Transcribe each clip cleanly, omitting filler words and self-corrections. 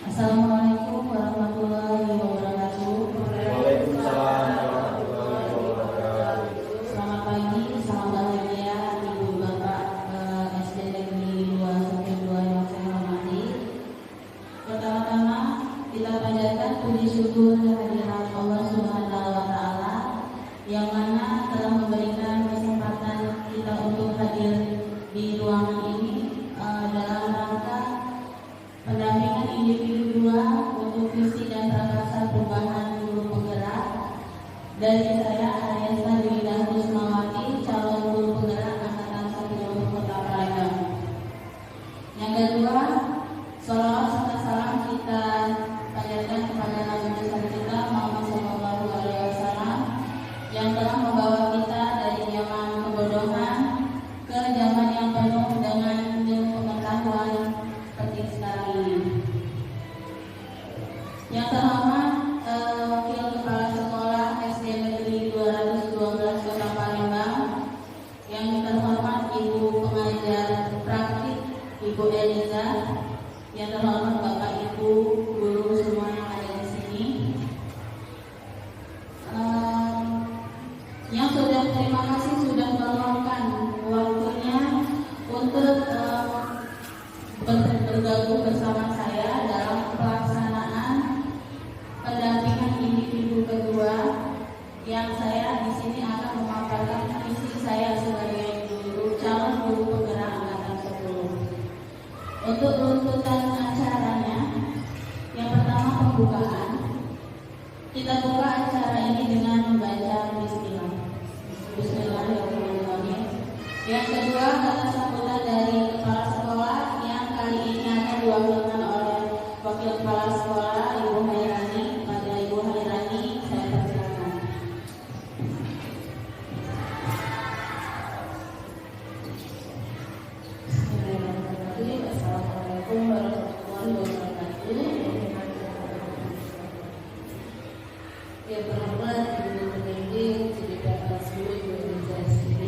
Assalamualaikum warahmatullahi wabarakatuh. Waalaikumsalam warahmatullahi wabarakatuh. Selamat pagi, salam bahagia Ibu Bapak SD Negeri 2 yang saya hormati. Pertama-tama kita panjatkan puji syukur kehadirat Allah Subhanahu wa taala yang mana telah memberikan kesempatan kita untuk hadir di ruangan ini dalam rangka pendampingan individu 2 untuk visi dan prakarsa perubahan guru penggerak dari saya Ariesta Dwi Kusmawati, calon guru penggerak angkatan 1 Kota Palembang. Yang kedua, salawat serta salam kita panjatkan kepada Nabi besar kita Muhammad Sallallahu Alaihi Wasallam yang telah membawa kita dari zaman kebodohan ke zaman yang penuh dengan ilmu pengetahuan penting sekali ini. Yang terhormat Wakil Kepala Sekolah SD Negeri 212 Kota Palembang, yang terhormat Ibu Pengajar Praktik Ibu Eliza, yang terhormat Bapak Ibu guru semua yang ada di sini, yang sudah terima kasih sudah meluangkan waktunya untuk bergabung bersama saya dalam pelaksanaan pendampingan individu kedua, yang saya di sini akan memaparkan visi saya sebagai calon guru penggerak angkatan 10. Untuk runtutan acaranya, yang pertama pembukaan. Kita buka acara ini dengan membaca Bismillah. Bismillahirrahmanirrahim. Yang kedua, kata sambutan dari kepala sekolah yang kali ini akan diwakilkan oleh Wakil Kepala Sekolah Ibu Hairani. Pada Ibu Hairani, saya persilakan. Assalamualaikum warahmatullahi wabarakatuh. Yang terhormat Ibu Pembimbing CDP kelas 10 Ibu Eliza SD,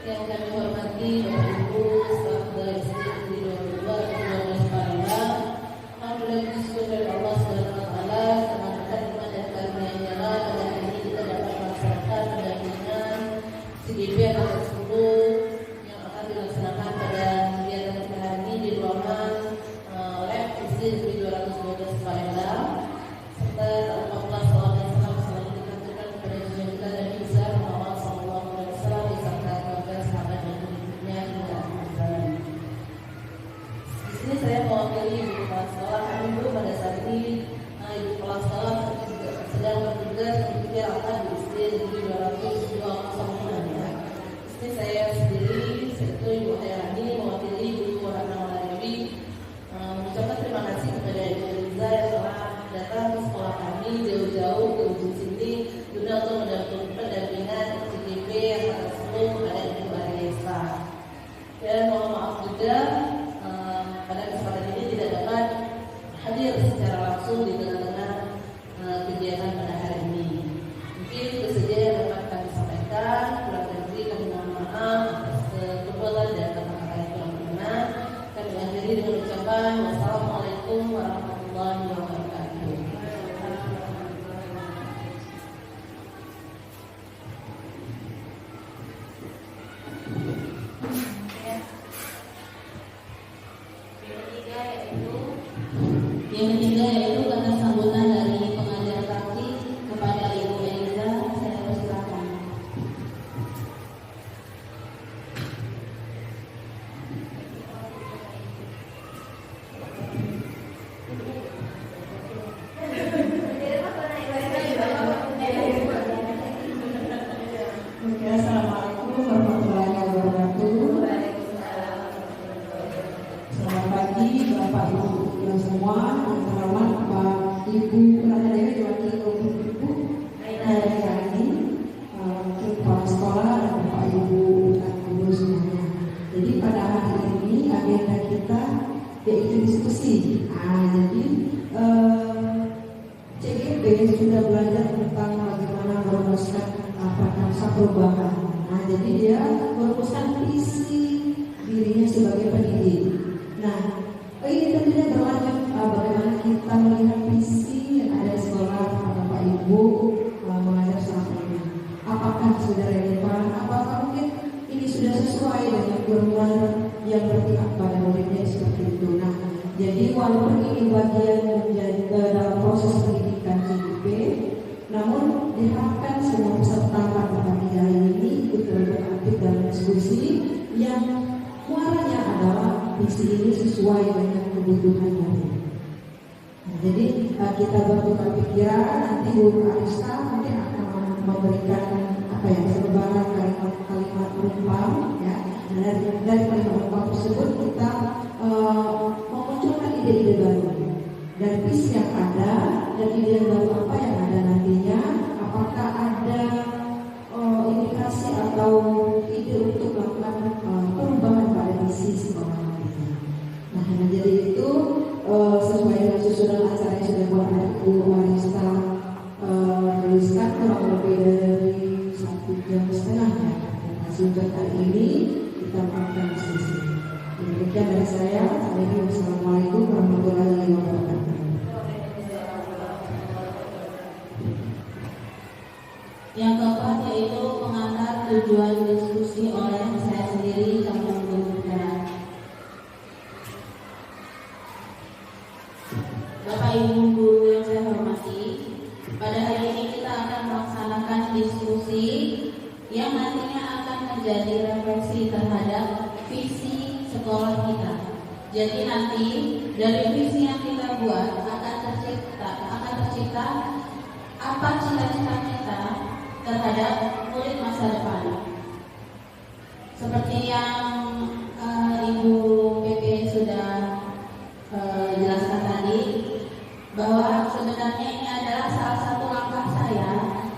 yang kami hormati Bapak Ibu staf dari SD Negeri 12 Palembang. Alhamdulillah bersyukur dari Allah Subhanahu wa taala dengan berkat nikmat dan karunia-Nya pada hari ini kita dapat melaksanakan pendampingan CDP kelas 10 yang akan dilaksanakan pada kegiatan kita hari ini di ruangan lab SD Negeri 212 Palembang, serta Allah SWT selalu dikatakan kepada junjungan kita Nabi besar Muhammad Sallallahu Alaihi Wasallam beserta keluarga sahabat dan pengikutnya hingga akhir zaman. Di sini saya mewakili Ibu Kepala Sekolah. Kami dulu pada saat ini Ibu Kepala Sekolah sedang bertugas mengikuti rapat di SD Negeri 202 ya. Di sini saya sendiri, serta Ibu Hairani mewakili Ibu Ratna Dewi mengucapkan terima kasih kepada Ibu Eliza yang telah datang ke sekolah kami jauh-jauh ke ujung sini guna untuk mendampingi pendampingan CDP yang tersebut pada Ibu Ariesta. Dan mohon maaf juga pada kesempatan ini tidak dapat hadir secara langsung di tengah-tengah kegiatan pada hari ini. Mungkin itu saja yang dapat kami sampaikan. Kurang lebih kami mohon maaf atas kekuatan dan kata-kata yang kurang berkenan. Kami akhiri dengan ucapan wassalamualaikum warahmatullahi wabarakatuh. Yang ketiga yaitu kata sambutan dari pengajar praktik kepada Ibu Eliza. Saya persilakan. Assalamualaikum warahmatullahi wabarakatuh. Selamat pagi Bapak Ibu yang semua, yang terhormat Bapak Ibu Ratna Dewi diwakili oleh Ibu Hairani, Wakil Kepala Sekolah, dan Bapak Ibu guru semuanya. Jadi pada hari ini agenda kita yaitu diskusi. Jadi CGP sudah belajar tentang bagaimana merumuskan prakarsa perubahan. Jadi dia merumuskan visi dirinya sebagai pendidik. Nah, ini tentunya berlanjut bagaimana kita benar-benar yang berpihak pada muridnya seperti itu. Nah, jadi walaupun ini bagian menjadi dalam proses pendidikan IDP, namun diharapkan semua peserta pada pagi hari ini ikut beraktif dalam diskusi yang muaranya adalah visi ini sesuai dengan kebutuhan murid. Nah, jadi kita bertukar pikiran, nanti Guru Arista mungkin akan memberikan sebaran kalimat rumpang, ya. Dari kalimat rumpang tersebut kita memunculkan ide-ide baru dan visi yang ada dan ide baru apa yang ada nantinya, apakah ada indikasi atau ide untuk melakukan perubahan pada visi sekolah nantinya. Nah, jadi itu sesuai dengan susunan acara yang sudah buat Ibu Arista tuliskan kurang lebih dari 1,5 jam ya. Sehingga kali ini kita melakukan diskusi. Demikian dari saya. Wassalamualaikum warahmatullahi wabarakatuh. Yang keempat yaitu pengantar tujuan diskusi oleh saya sendiri calon guru penggerak. Bapak Ibu guru yang saya hormati, pada hari ini kita akan melaksanakan diskusi yang nantinya akan menjadi refleksi terhadap visi sekolah kita. Jadi nanti dari visi yang kita buat akan tercipta apa cita-cita kita terhadap murid masa depan. Seperti yang Ibu PP sudah jelaskan tadi, bahwa sebenarnya ini adalah salah satu langkah saya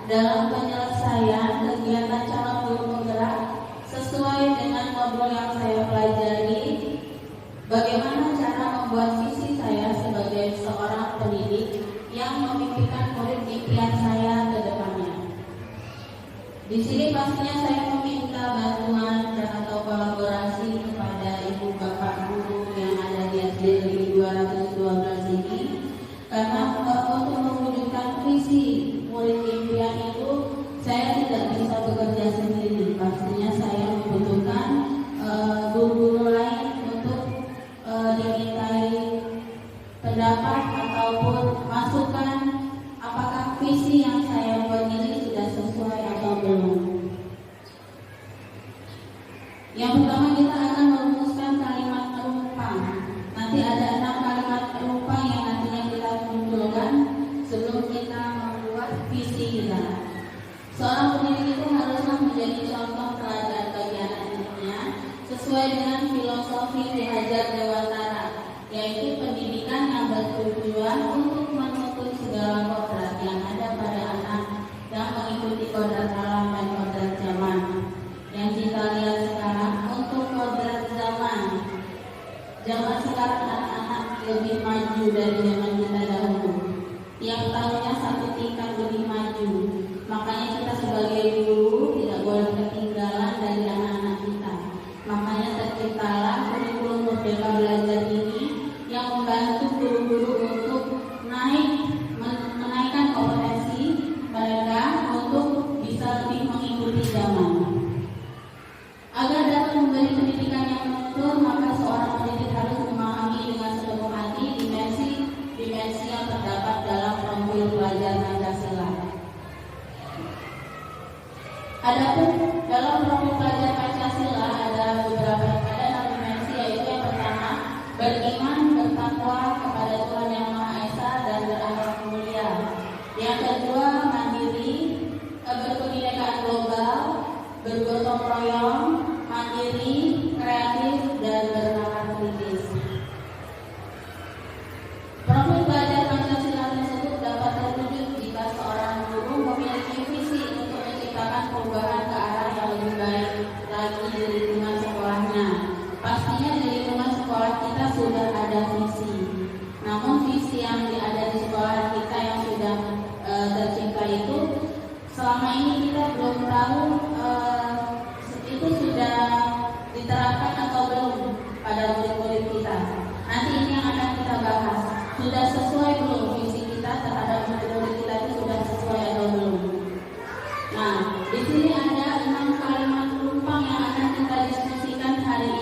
dalam penyelesaian kegiatan calon guru penggerak sesuai dengan modul yang saya pelajari, bagaimana cara membuat visi saya sebagai seorang pendidik yang memimpikan murid impian saya ke depannya. Di sini pastinya saya meminta bantuan dan atau kolaborasi kepada ibu bapak guru yang ada di SD 212 ini, karena untuk mewujudkan visi murid impian itu saya tidak bisa bekerja sendiri. Pastinya saya membutuhkan guru-guru lain untuk dimintai pendapat ataupun masukan apakah visi yang saya buat ini sudah sesuai atau belum. Yang pertama kita akan merumuskan kalimat penumpang. Nanti ada 6 kalimat penumpang yang nantinya kita munculkan sebelum kita membuat visi kita. Seorang pendidik itu haruslah menjadi contoh teladan bagi anak-anaknya sesuai dengan filosofi Dihajar Dewantara, yaitu pendidikan yang bertujuan untuk menuntut segala kodrat yang ada pada anak dan mengikuti kodrat alam dan kodrat zaman. Yang kita lihat sekarang untuk kodrat zaman sekarang anak-anak lebih maju dari zaman kita dahulu. Tiap tahunnya satu tingkat lebih maju. Makanya kita sebagai guru tidak boleh ketinggalan dari anak-anak kita. Makanya terciptalah kurikulum Merdeka Belajar ini yang membantu guru-guru untuk menaikkan kompetensi mereka untuk bisa lebih mengikuti zaman. Agar dapat memberi pendidikan yang menentu, maka seorang pendidik harus memahami dengan sepenuh hati dimensi yang terdapat dalam profil pelajar Pancasila. Adapun dalam profil pelajar Pancasila ada 6 dimensi, yaitu yang pertama beriman, bertakwa kepada Tuhan Yang Maha Esa dan berakhlak mulia. Yang kedua mandiri, berkebinekaan global, bergotong royong, mandiri, kreatif dan bernalar kritis. Profil pelajar Pancasila tersebut dapat terwujud jika seorang guru memiliki visi untuk menciptakan perubahan ke arah yang lebih baik lagi di lingkungan sekolahnya. Pastinya di lingkungan sekolah kita sudah ada visi. Namun visi yang ada di sekolah kita yang sudah tercipta itu selama ini kita belum tahu itu sudah diterapkan atau belum pada murid-murid kita. Nanti ini yang akan kita bahas. Sudah sesuai belum visi kita terhadap murid-murid kita itu sudah sesuai atau belum? Nah, di sini ada 6 kalimat penumpang yang akan kita diskusikan hari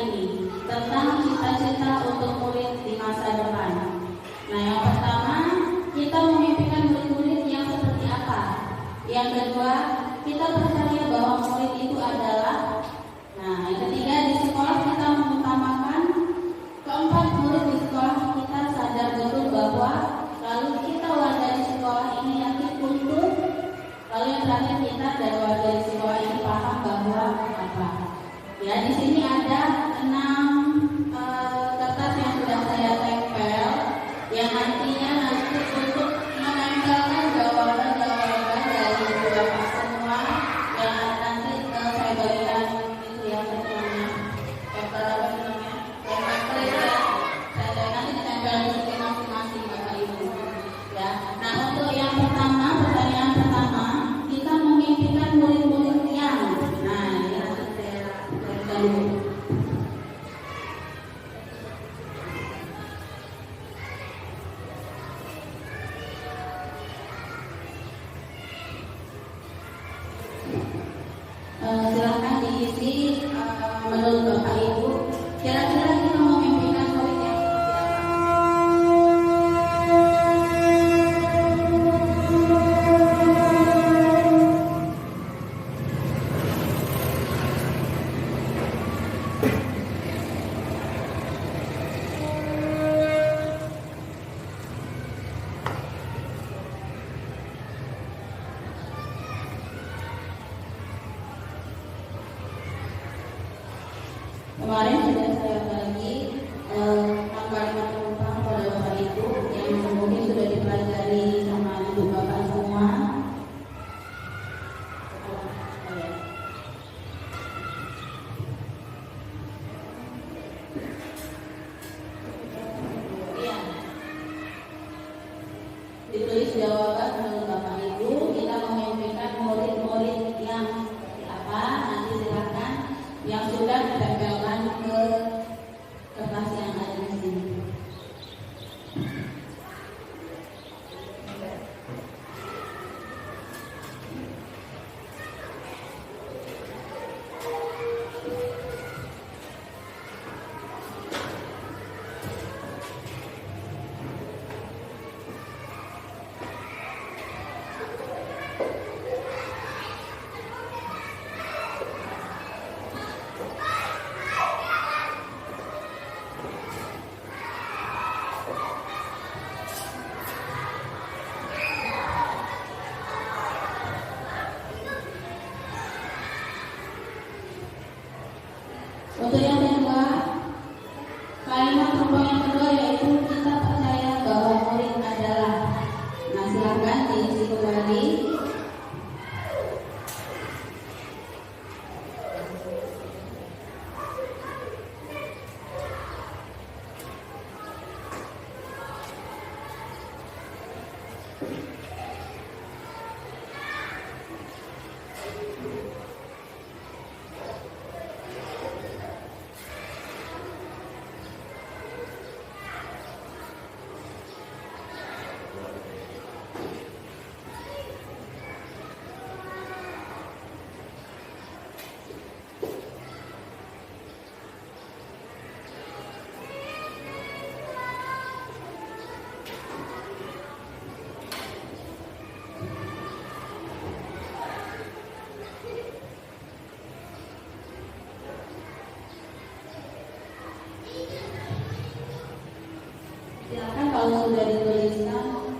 Silakan kalau sudah dituliskan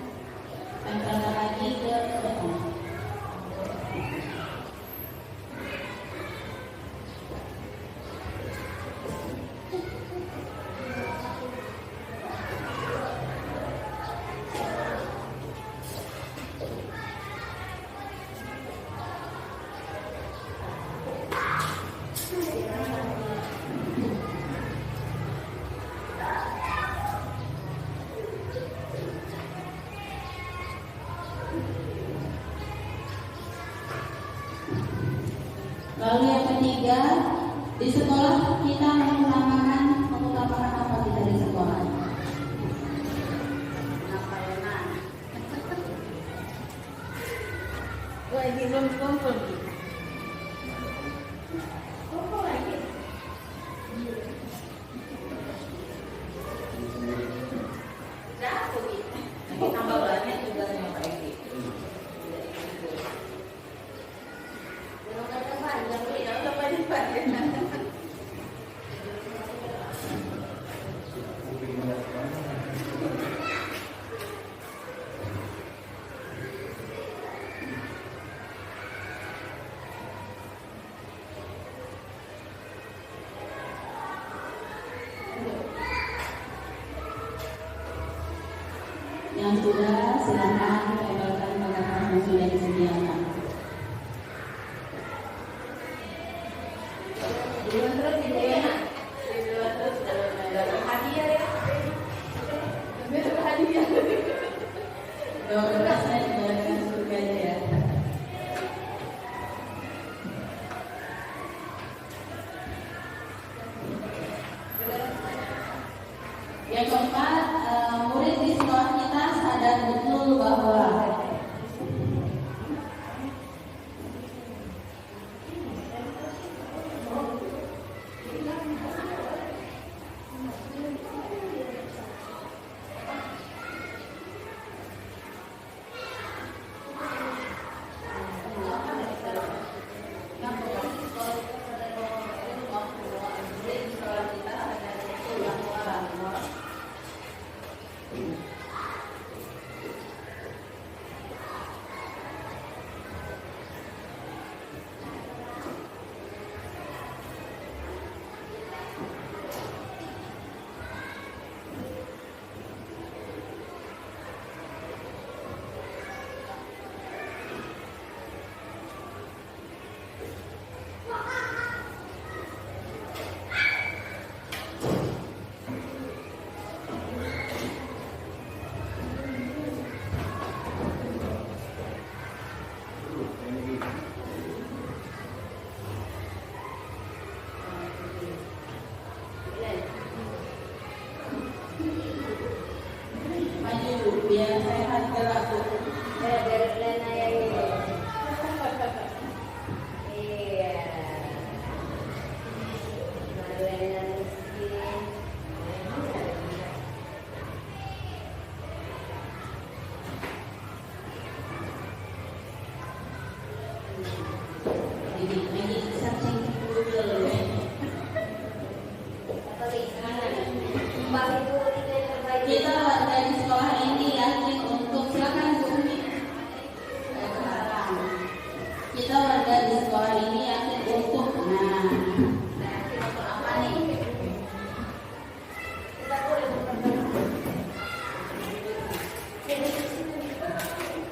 tempelkan lagi ke depan. Lalu yang ketiga, di sekolah kita mengutamakan apa kita di sekolah? Wah, ini belum kumpul. Nanti tambah banyak juga sama Pak Edi. Yang sudah silakan tempelkan pada yang sudah disediakan. Duluan terus gitu ya. Duluan terus dalam hadiah ya. Dalam hadiah. Doa berasnya dengan surganya ya. Yang keempat, murid di sekolah kita sadar betul bahwa biar sehat gerak tuh. Biar Lena yang ini. Iya. Lena miskin. Ini searching Google ya. Kita warga di sekolah ini yakin untuk silakan Bumi. Kita warga di sekolah ini yakin untuk Apa nih? Kita boleh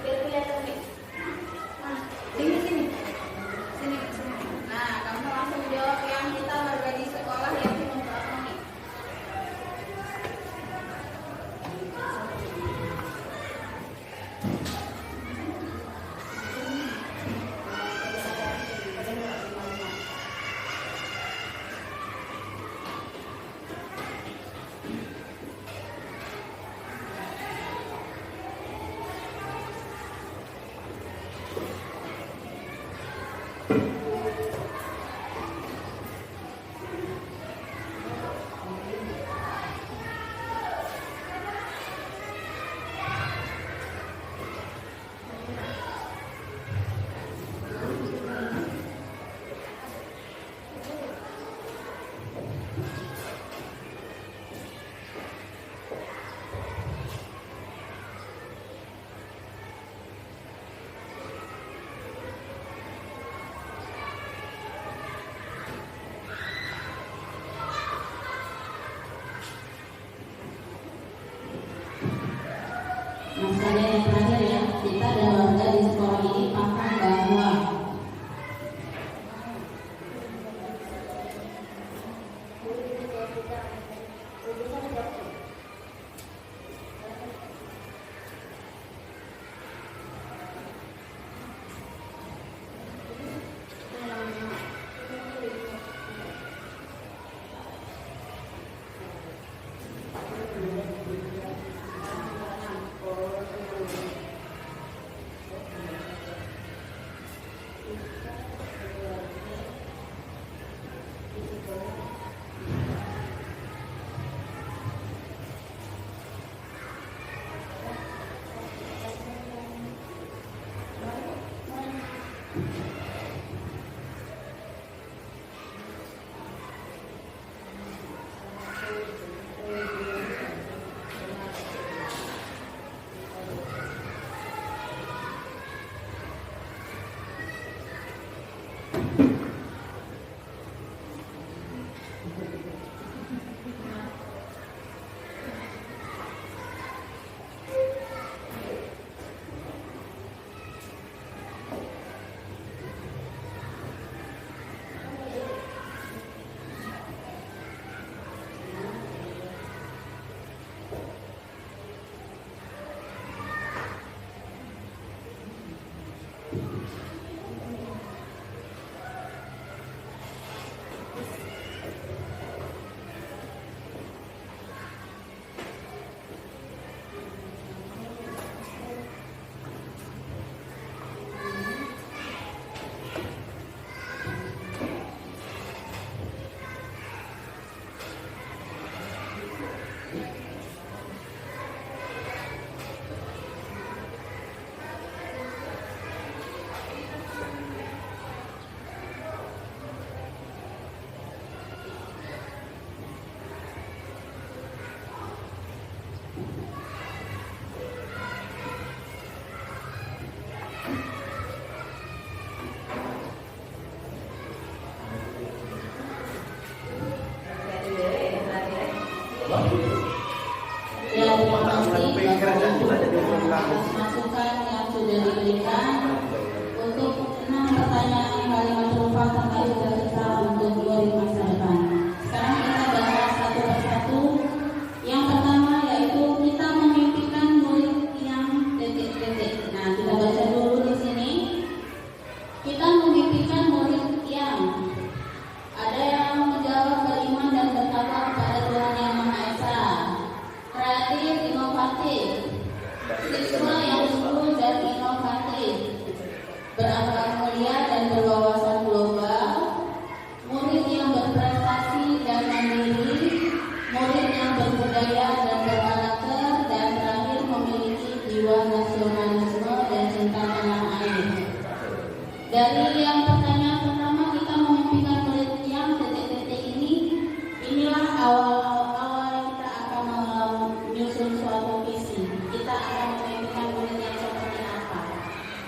biar kelihatan nih. Sini sini. Sini. Nah, kamu langsung jawab yang kita warga di sekolah yakin untuk apa nih? Nah, sekalian yang terakhir ya, kita dan warga di sekolah ini paham bahwa ya terima kasih atas masukan yang sudah diberikan untuk 6 pertanyaan kalimat serupa terkait cita-cita untuk dua di masa depan. Sekarang kita bahas satu persatu. Yang pertama yaitu kita memimpikan murid yang titik-titik. Nah, kita baca dulu di sini. Kita memimpikan murid yang ada yang menjawab beriman dan bertakwa kepada Tuhan Yang Maha Esa, kreatif, inovatif, siswa yang sungguh dan inovatif, berakhlak mulia dan berwawasan global, murid yang berprestasi dan mandiri, murid yang berbudaya dan berkarakter, dan terakhir memiliki jiwa nasionalisme dan cinta tanah air. Dari yang pertanyaan pertama, kita memimpikan murid yang titik-titik ini. Inilah awal kita akan menyusun suatu visi. Kita akan memimpikan murid yang seperti apa?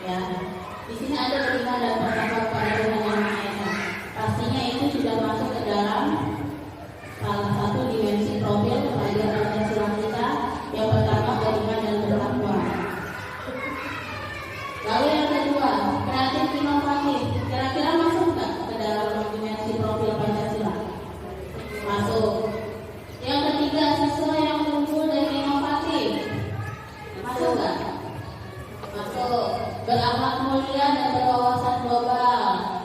Ya, di sini ada beriman dan bertakwa kepada Tuhan Yang Maha Esa. Pastinya itu sudah masuk ke dalam salah satu dimensi profil pelajaran Pancasila kita. Yang pertama beriman dan bertakwa. Lalu yang kedua, kreatif inovatif. Kira-kira masuk nggak ke dalam dimensi profil Pancasila? Masuk. Yang ketiga, siswa yang unggul dan inovatif. Masuk nggak? Masuk. Berakhlak mulia dan berwawasan global.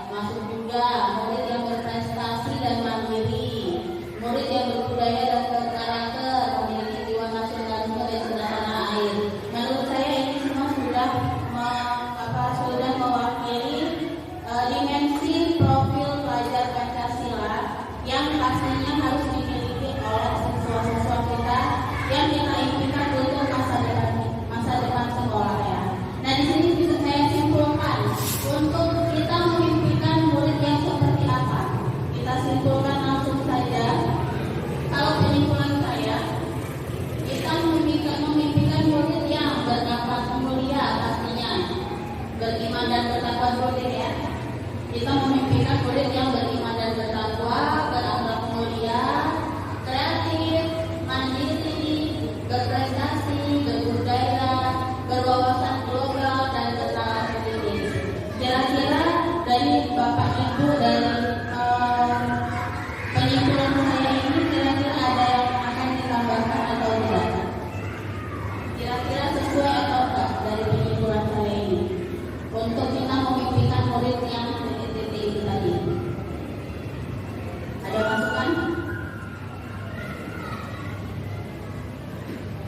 Masuk juga. Murid yang berprestasi dan mandiri. Murid yang berbudaya dan berkarakter, memiliki jiwa nasionalisme dan cinta tanah air. Menurut saya ini semua sudah mewakili dimensi profil pelajar Pancasila yang pastinya harus dimiliki oleh siswa-siswa kita yang kita impikan untuk masa depan sekolah ya. Nah, di sini bisa saya simpulkan untuk kita memimpikan murid yang seperti apa. Kita simpulkan langsung saja. Kalau penyimpulan saya, kita memimpikan murid yang berakhlak mulia pastinya, beriman dan bertakwa boleh ya. Kita memimpikan murid yang beriman dan bertakwa, berakhlak mulia, kreatif, mandiri, berprestasi, berbudaya,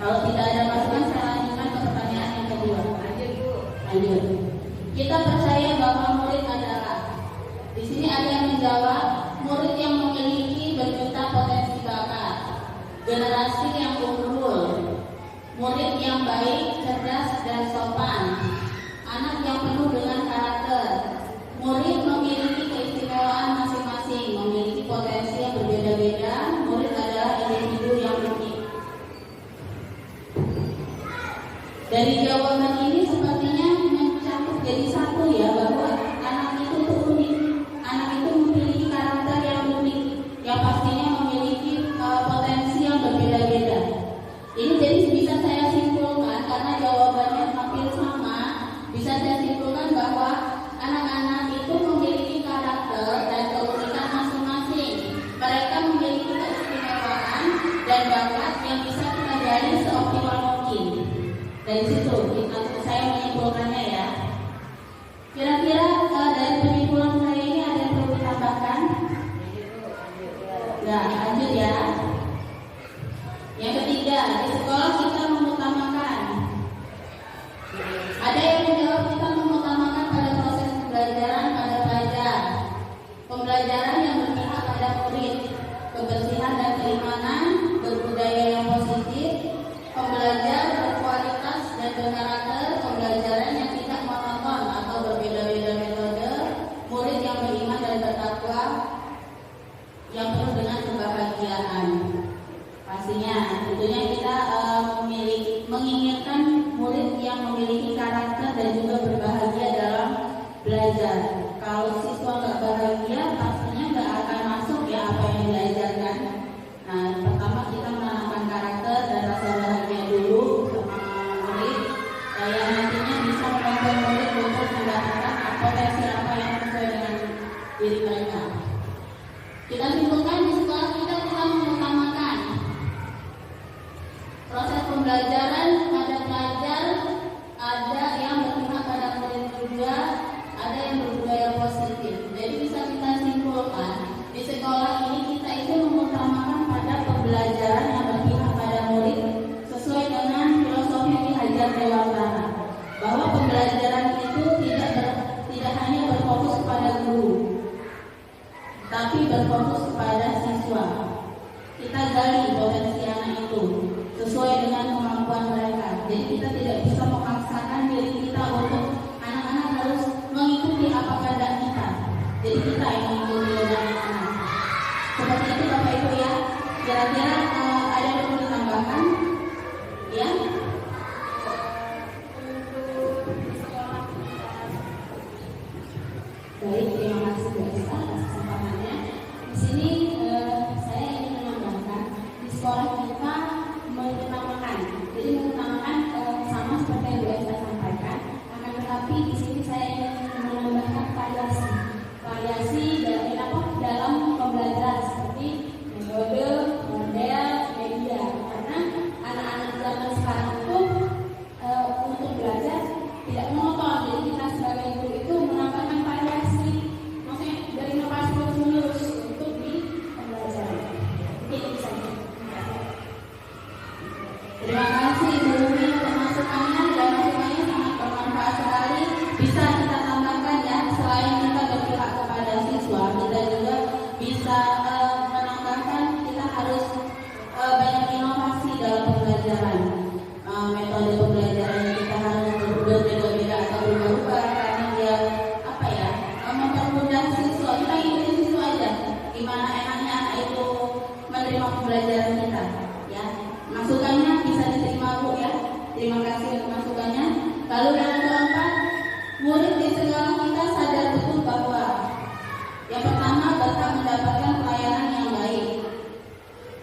Kalau tidak ada masukan, saya lanjutkan ke pertanyaan yang kedua. Lanjut. Kita percaya bahwa murid adalah, di sini ada yang menjawab, murid yang memiliki berjuta potensi bakat, generasi yang unggul, murid yang baik, cerdas, dan sopan, anak yang penuh dengan karakter. Murid memiliki keistimewaan masing-masing, memiliki potensi yang berbeda-beda. Murid adalah individu yang unik. Dari jawaban ini sepertinya mencakup jadi satu ya, bahwa anak itu tuh unik. Anak itu memiliki karakter yang unik, yang pastinya memiliki potensi yang berbeda-beda. Ini jadi bisa saya simpulkan, karena jawabannya hampir sama, bisa saya simpulkan bahwa anak-anak itu memiliki karakter dan keunikan masing-masing. Mereka memiliki keistimewaan dan bakat yang bisa kita gali seoptimal mungkin. Dari situ saya menyimpulkannya ya. Kira-kira dari penyimpulan saya ini ada yang perlu ditambahkan? Nah, lanjut ya. Yang ketiga, di sekolah kita mengutamakan. Ada yang menjawab kita mengutamakan pada proses pembelajaran pada pelajar. Pembelajaran yang berpihak pada murid, kebersihan dan keimanan, berbudaya yang positif, pembelajar berkualitas dan berkarakter, pembelajaran yang tidak monoton atau berbeda-beda metode, murid yang beriman dan bertakwa, yang penuh dengan kebahagiaan. Pastinya, tentunya kita menginginkan murid yang memiliki karakter dan juga berbahagia dalam belajar. Kalau siswa nggak bahagia, pastinya nggak akan masuk ya apa yang diajarkan. Nah, pertama kita menanamkan karakter dan rasa bahagia dulu sama murid, yang nantinya bisa membantu murid untuk mendapatkan potensi apa yang sesuai dengan diri mereka. Kita simpulkan di sekolah kita mengutamakan proses pembelajaran pada pelajar, ada yang berpihak pada murid juga, ada yang berbudaya positif. Jadi bisa kita simpulkan di sekolah ini kita itu mengutamakan pada pembelajaran yang berpihak pada murid sesuai dengan filosofi yang diajar Dewantara, bahwa pembelajaran itu tidak hanya berfokus pada guru, tapi berfokus kepada siswa. Kita gali potensi anak itu sesuai dengan kemampuan mereka. Jadi kita tidak bisa memaksakan diri kita untuk anak-anak harus mengikuti apa kehendak kita. Jadi kita yang mengikuti anak-anak. Seperti itu Bapak Ibu ya. Kira-kira ada yang perlu ditambahkan? Ya? Baik, terima kasih Bu Esta atas kesempatannya. Di sini saya ingin menambahkan di sekolah kita mengutamakan. Jadi mengutamakan sama seperti yang Bu Esta sampaikan. Akan tetapi di sini saya ingin menambahkan variasi dalam pembelajaran seperti metode, model, media. Karena anak-anak zaman sekarang itu untuk belajar tidak monoton. Jadi kita sebagai guru itu menambahkan variasi, maksudnya dari inovasi terus-menerus untuk di pembelajaran. Itu saja. Terima kasih Ibu Rumi untuk masukannya, dan masukannya sangat bermanfaat sekali. Bisa kita tambahkan ya, selain kita berpihak kepada siswa, kita juga bisa menambahkan kita harus banyak inovasi dalam pembelajaran. Metode pembelajaran kita harus berbeda-beda atau berubah karena dia mempermudah siswa. Kita ikutin siswa aja, gimana enaknya anak itu menerima pembelajaran kita. Ya, masukannya bisa diterima Bu ya. Terima kasih untuk masukannya. Lalu yang keempat, murid di sekolah kita sadar betul bahwa yang pertama berhak mendapatkan pelayanan yang baik.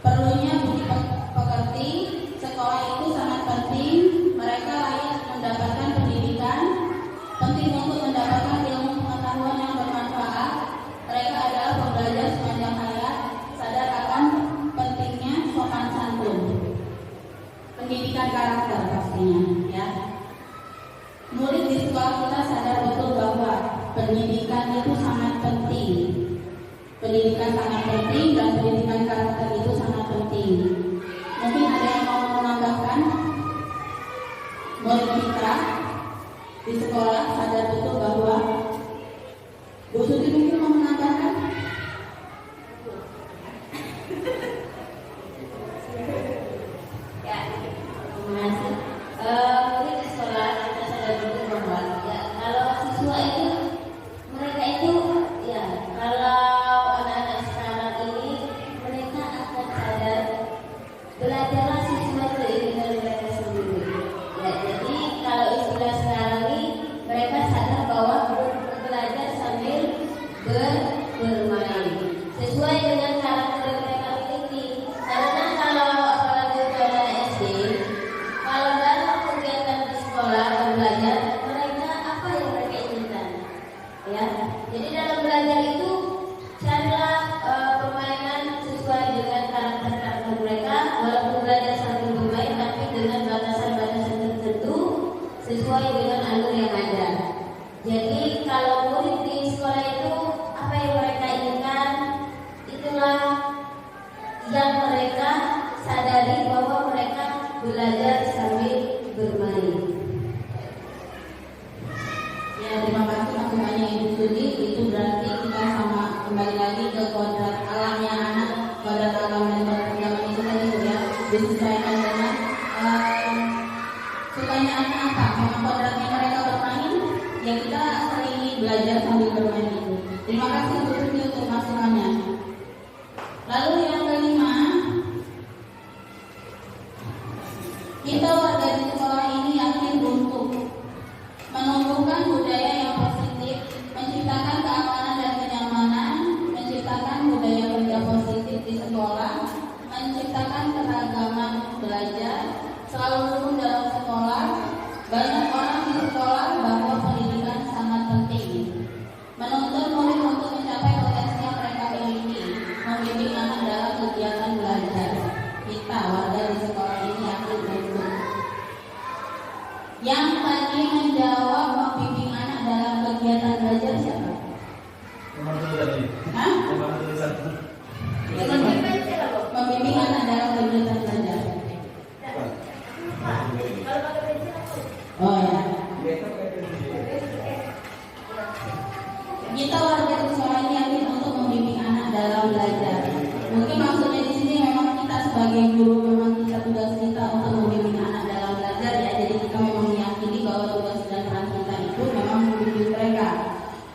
Perlunya budi pekerti, sekolah itu sangat penting. Mereka layak mendapatkan pendidikan, penting untuk mendapatkan ilmu pengetahuan yang bermanfaat. Mereka adalah pembelajar sepanjang hayat, sadar akan pentingnya sopan santun, pendidikan karakter pastinya ya. Murid di sekolah kita sadar betul bahwa pendidikan itu sangat penting. Pendidikan sangat penting dan pendidikan karakter itu sangat penting. Mungkin ada yang mau menambahkan? kita di sekolah sadar betul bahwa Bu Suti mungkin mau menambahkan? Ya, terima kasih. Mungkin di sekolah kita sadar betul bahwa ya kalau siswa itu mereka itu ya kalau anak-anak sekarang ini mereka akan sadar belajarlah siswa itu dari mereka sendiri. Ya, jadi kalau istilah sekarang ini mereka sadar bahwa belajar sambil bermain sesuai dengan karakter yang mereka miliki. Karena kalau apalagi untuk anak SD, kalau dalam kegiatan di sekolah belajar mereka apa yang mereka inginkan, ya. Jadi dalam belajar itu carilah permainan sesuai dengan karakter mereka, walaupun belajar sambil bermain tapi dengan batasan-batasan tertentu sesuai dengan alur yang ada. Jadi kalau murid di sekolah itu apa yang mereka inginkan, itulah yang mereka sadari bahwa mereka belajar sambil bermain. Ya, terima kasih masukannya Ibu Suti. Itu berarti kita sama kembali lagi ke kodrat alamnya anak, kodrat alam dan kodrat agama itu tadi ya, disesuaikan dengan sukanya anak apa. Memang kodratnya mereka bermain, ya kita sering belajar sambil bermain itu. Terima kasih Bu Suti untuk masukannya. Lalu yang kelima, kita warga di sekolah ini yakin untuk menumbuhkan budaya yang positif, menciptakan keamanan dan kenyamanan, menciptakan budaya kerja positif di sekolah, menciptakan keragaman belajar, selalu rukun dalam sekolah. Banyak orang di sekolah bahwa pendidikan sangat penting, menuntun murid untuk mencapai potensi yang mereka miliki, membimbing anak dalam kegiatan belajar. Kita warga di sekolah ini yakin untuk yang tadi menjawab membimbing anak dalam kegiatan belajar siapa? Nomor dulu tadi. Hah? Nomor dulu satu. Membimbing anak dalam kegiatan belajar. Kalau pakai pensil apa? Oh ya. Kita warga di sekolah ini yakin untuk membimbing anak dalam belajar. Mungkin maksudnya di sini memang kita sebagai guru memang kita tugas kita untuk membimbing anak dalam belajar ya. Jadi kita memang meyakini bahwa tugas dan peran kita itu memang membimbing mereka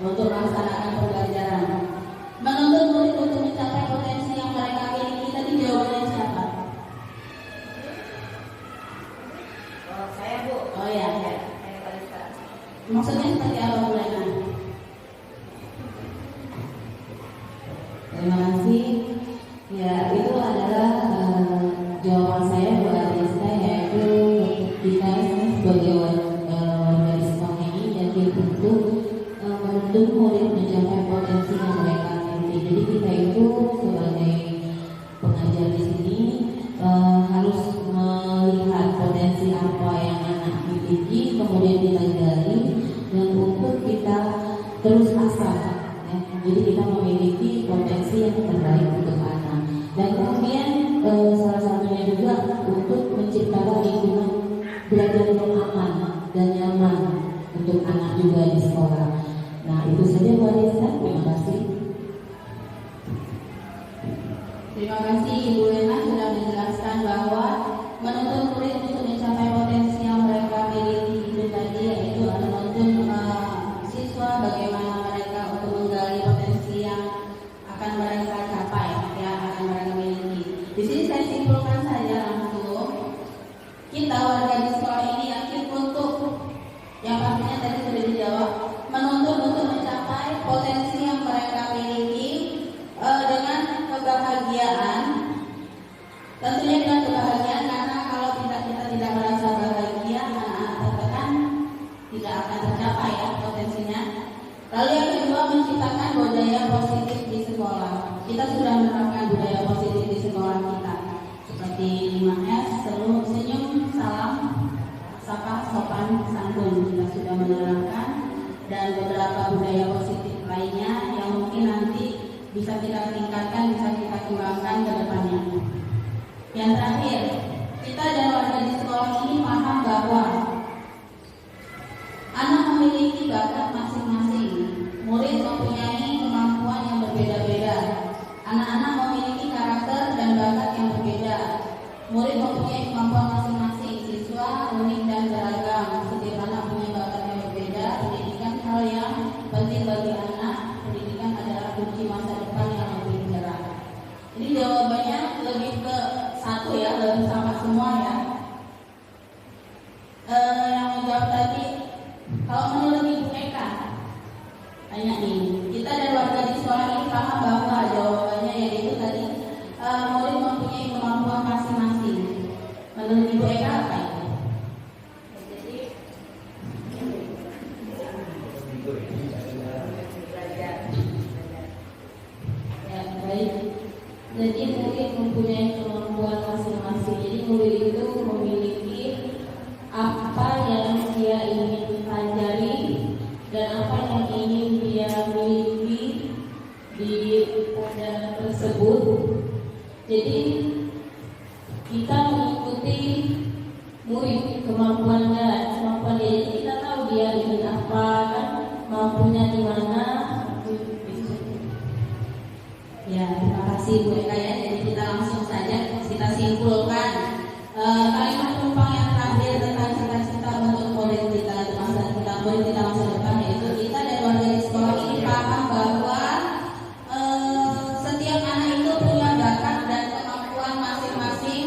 untuk melaksanakan pembelajaran. Menuntut murid untuk mencapai potensi yang mereka miliki. Tadi jawabannya siapa? Oh, saya Bu. Oh ya. Saya Kalista. Maksudnya seperti apa Bu Lena? Terima kasih. Ya, itu adalah jawaban saya buat Rista, yaitu kita sebagai warga di sekolah ini yakin untuk menuntut murid mencapai potensi yang mereka miliki. Jadi kita itu sebagai pengajar di sini harus melihat potensi apa yang anak miliki, kemudian kita gali dan untuk kita terus asah. Ya. Jadi kita memiliki potensi yang terbaik untuk anak. Dan kemudian salah satunya juga untuk menciptakan lingkungan belajar yang aman dan nyaman untuk anak juga di sekolah. Nah itu saja Bu Arisa, terima kasih. Terima kasih Ibu Lena sudah menjelaskan bahwa menuntut murid untuk mencapai potensi yang mereka miliki itu tadi, yaitu menuntut siswa bagaimana mereka untuk menggali potensi yang akan mereka capai, yang akan mereka miliki. Di sini saya simpulkan saja langsung, kita warga di sekolah ini yakin untuk yang pastinya tadi sudah dijawab, menuntut untuk mencapai potensi yang mereka miliki dengan kebahagiaan. Tentunya dengan kebahagiaan, karena kalau kita tidak merasa bahagia, anak-anak tertekan tidak akan tercapai ya potensinya. Lalu yang kedua, menciptakan budaya positif di sekolah. Kita sudah menerapkan budaya positif di sekolah kita, seperti 5S, senyum, salam, sapa, sopan, santun. Kita sudah menerapkan, dan beberapa budaya positif lainnya yang mungkin nanti bisa kita tingkatkan, bisa kita kembangkan ke depannya. Yang terakhir, kita dan warga di sekolah ini paham bahwa bakat masing-masing. Murid mempunyai kemampuan yang berbeda-beda. Anak-anak memiliki karakter dan bakat yang berbeda. Murid mempunyai kemampuan masing-masing. Siswa unik dan beragam. Setiap anak punya bakat yang berbeda. Pendidikan hal yang penting bagi anak. Pendidikan adalah kunci masa depan yang lebih cerah. Jadi jawabannya lebih ke satu ya, lebih sama semua ya. Yang menjawab tadi, kalau menurut Ibu Eka, tanya nih, kita dan warga di sekolah ini paham bahwa jawabannya yaitu tadi murid mempunyai kemampuan masing-masing. Menurut Ibu Eka apa itu? Jadi Ya, baik. Jadi murid mempunyai kemampuan masing-masing. Jadi murid itu memiliki apa yang dia ingin pelajari dan apa yang ingin dia miliki di pelajaran tersebut. Jadi kita mengikuti murid kemampuannya, kemampuan dia. Jadi kita tahu dia ingin apa, kan mampunya di mana. Ya, terima kasih Bu Eka ya. Jadi kita langsung saja kita simpulkan kalimat penumpang yang terakhir tentang cita-cita untuk murid kita masa depan, yaitu kita dan warga di sekolah ini paham bahwa setiap anak itu punya bakat dan kemampuan masing-masing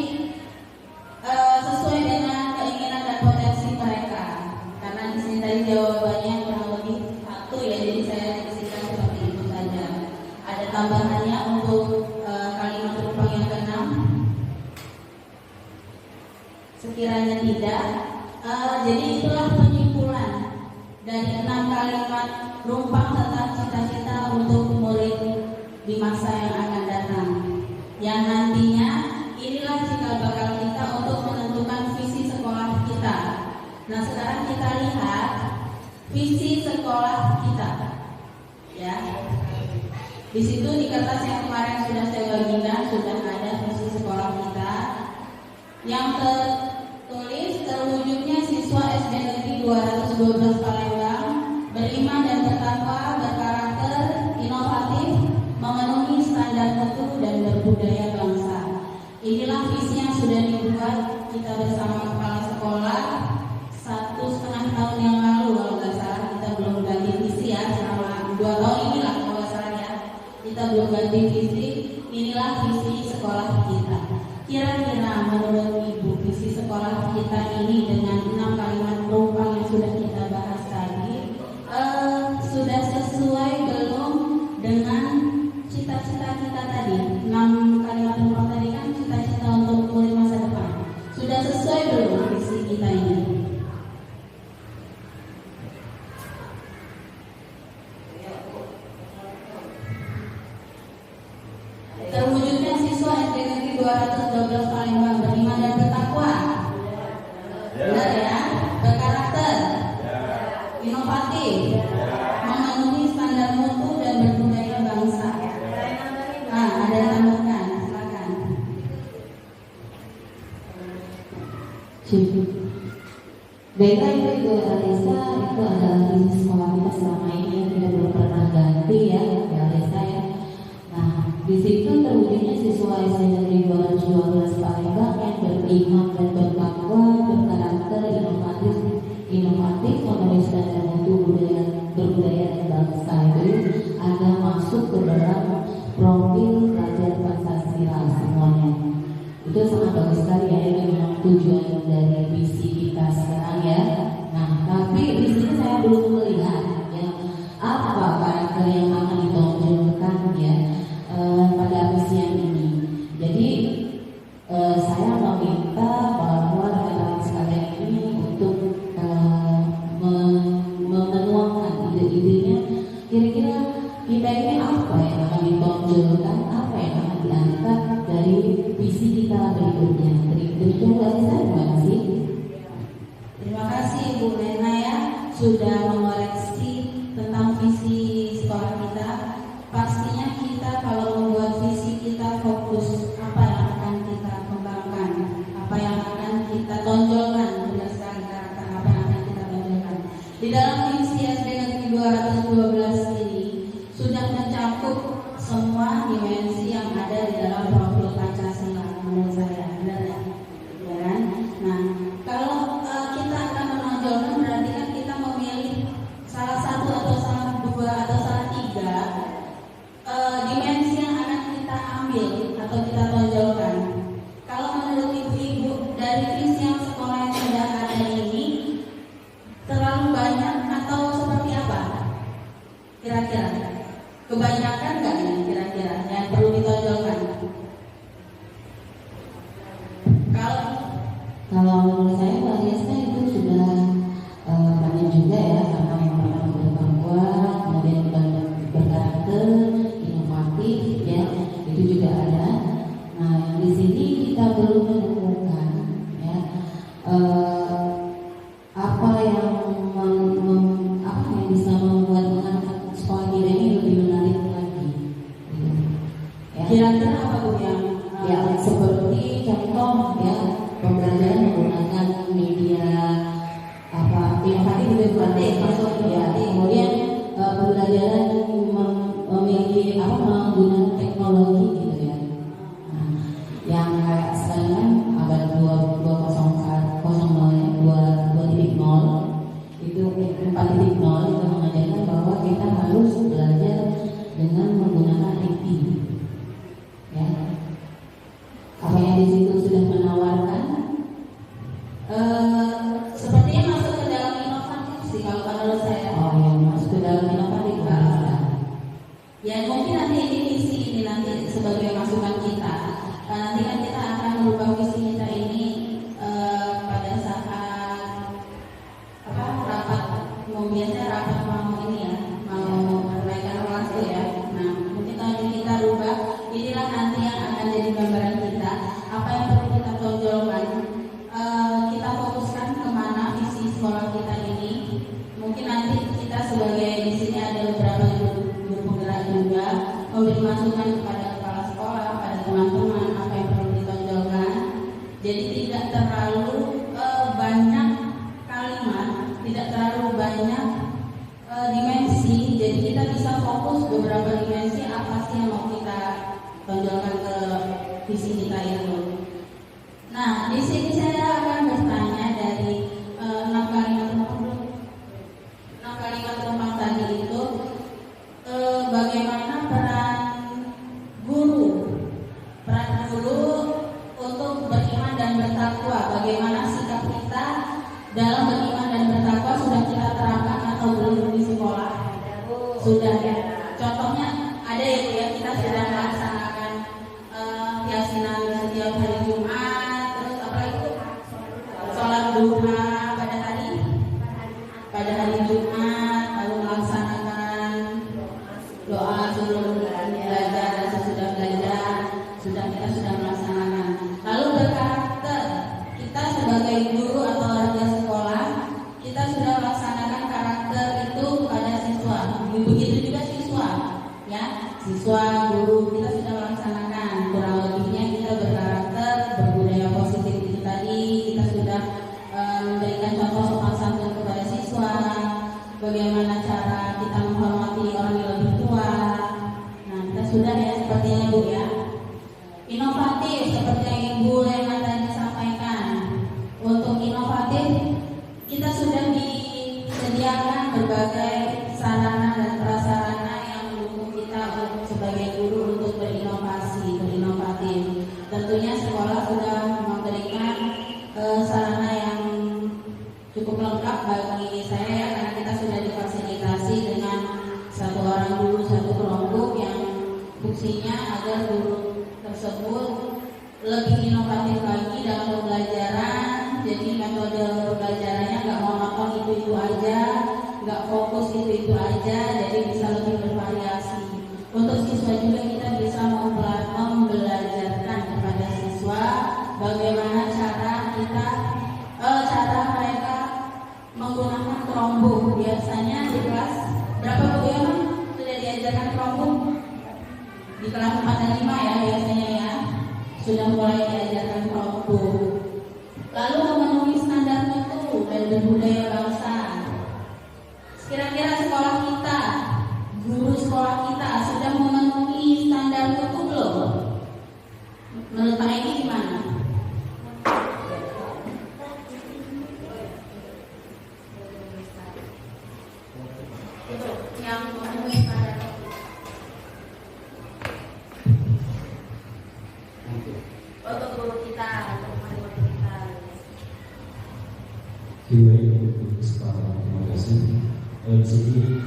sesuai dengan keinginan dan potensi mereka. Karena di sini tadi jawabannya kurang lebih satu ya, jadi saya disingkat seperti itu saja. Ada tambahannya untuk kalimat penumpang yang keenam? Sekiranya tidak, jadi itulah penyimpulan dari 6 kalimat rumpang tentang cita-cita untuk murid di masa yang akan datang. Yang nantinya inilah cikal bakal kita untuk menentukan visi sekolah kita. Nah, sekarang kita lihat visi sekolah kita. Ya, di situ di kertas yang kemarin sudah saya bagikan sudah ada visi sekolah kita. Yang tertulis terwujudnya siswa SD Negeri 212 Palembang beriman dan bertakwa, berkarakter, inovatif, memenuhi standar mutu dan berbudaya bangsa. Inilah visi yang sudah dibuat kita bersama kepala sekolah 1,5 tahun yang lalu kalau nggak salah. Kita belum ganti visi ya, selama 2 tahun inilah kalau nggak salah ya. Kita belum ganti visi. Inilah visi sekolah kita. Kira-kira menurut Ibu visi sekolah kita ini dengan 6 kalimat penumpang yang sudah kita bahas tadi sudah sesuai belum dengan cita-cita kita tadi? 6 kalimat penumpang tadi kan cita-cita untuk murid masa depan. Sudah sesuai belum visi kita ini? Terwujudnya siswa SD Negeri 212 Palembang beriman dan bertakwa. Benar ya? Berkarakter, inovatif, memenuhi standar mutu dan berbudaya bangsa. Ada yang tambahkan, silakan. Baiklah, itu Alisa, itu adalah visi sekolah kita selama ini yang kita belum pernah ganti ya, Alisa ya. Nah, di situ terwujudnya siswa SD Negeri 212 Palembang yang beriman dan bertakwa, berkarakter, inovatif, memenuhi standar mutu, berbudaya dan bangsa. Itu ada masuk ke dalam profil pelajar Pancasila semuanya. Itu sangat bagus sekali ya, ini memang tujuan dari visi kita sekarang ya. Nah, tapi di sini saya belum melihat ya apa karakter yang akan ditonjolkan ya pada visi yang ini. Jadi saya meminta bahwa rekan-rekan sekalian ini untuk menuangkan ide-idenya. Kira-kira kita ini apa yang akan ditonjolkan, apa yang akan diangkat dari visi kita berikutnya. Demikian dari saya, terima kasih. Terima kasih Bu Lena ya sudah mengoreksi tentang visi sekolah kita. Pastinya kita kalau membuat visi kita fokus apa yang akan kita kembangkan, apa yang akan kita tonjolkan berdasarkan karakter apa yang akan kita tonjolkan. Di dalam visi SD Kalau menurut saya Mbak Desa itu sudah banyak juga ya, karena yang pertama berkembang, kemudian berkarakter, inovatif ya, itu juga ada. Nah yang di sini kita belum menemukan ya apa yang bisa membuat sekolah kita ini lebih menarik lagi. Gitu. Ya. Kira-kira apa Bu yang Ya, seperti contoh ya pembelajaran menggunakan media inovatif ya, kemudian pembelajaran memiliki menggunakan teknologi gitu ya. Nah, yang kayak sekarang abad 2.0 itu 4.0 itu mengajarkan bahwa kita harus belajar dengan menggunakan IT ya. Apa yang di situ sudah menawarkan sepertinya masuk ke dalam inovatif sih kalau menurut saya. oh yang masuk ke dalam inovatif Ya mungkin nanti ini visi ini nanti sebagai masukan kita. Nanti kan kita akan merubah visi kita ini pada saat rapat, biasanya rapat mau ini ya, mau menaikkan kelas tuh ya. Nah mungkin nanti kita rubah. Inilah nanti yang akan jadi gambaran kita. Apa yang perlu kita tonjolkan? Kita fokuskan kemana visi sekolah kita ini. Mungkin nanti kita sebagai di sini ada beberapa guru penggerak juga memberi masukan kepada kepala sekolah, pada teman-teman apa yang perlu ditonjolkan. Jadi tidak terlalu banyak kalimat, tidak terlalu banyak dimensi. Jadi kita bisa fokus beberapa dimensi apa sih yang mau kita tonjolkan ke visi kita itu. Nah, di sini saya akan bertanya dari 6 kalimat tentang tadi itu, bagaimana peran guru untuk beriman dan bertakwa. Bagaimana sikap kita dalam beriman dan bertakwa, sudah kita terapkan atau belum di sekolah? Sudah ya. Contohnya ada ya Bu ya, kita sudah melaksanakan keyakinan setiap hari Jumat, terus apa itu sholat duha pada hari Jumat, lalu melaksanakan doa sebelum belajar dan sesudah belajar, kita sudah melaksanakan. Lalu berkarakter, kita sebagai guru atau warga sekolah, kita sudah melaksanakan karakter itu pada siswa. Begitu juga siswa, ya, siswa, guru, kita sudah melaksanakan. Kurang lebihnya kita berkarakter, berbudaya positif itu tadi. Kita sudah memberikan contoh sopan santun kepada siswa, bagaimana cara kita menghormati orang yang lebih tua. Nah, kita sudah ya sepertinya Bu ya. Inovatif seperti yang Ibu Lena tadi sampaikan. Untuk inovatif kita sudah disediakan berbagai sarana dan prasarana yang mendukung kita sebagai guru untuk berinovatif. Tentunya sekolah sudah memberikan sarana yang cukup lengkap bagi saya ya, karena kita sudah difasilitasi dengan satu orang guru satu kelompok yang fungsinya agar guru tersebut lebih inovatif lagi dalam pembelajaran. Jadi metode pembelajarannya nggak monoton itu aja, nggak fokus itu aja, jadi bisa lebih bervariasi. Untuk siswa juga kita bisa membelajarkan kepada siswa bagaimana cara mereka menggunakan kerombong. Biasanya di kelas berapa Bu ya sudah diajarkan kerombong? Di kelas 4 dan 5 ya biasanya ya, sudah mulai diajarkan kerombong. Lalu memenuhi standar mutu dan budaya bangsa. Kira-kira sekolah kita, guru sekolah kita sudah memenuhi standar mutu belum? Menurut Pak Edi gimana? Yang memenuhi standar untuk guru kita, untuk murid kita. Terima kasih. Di sini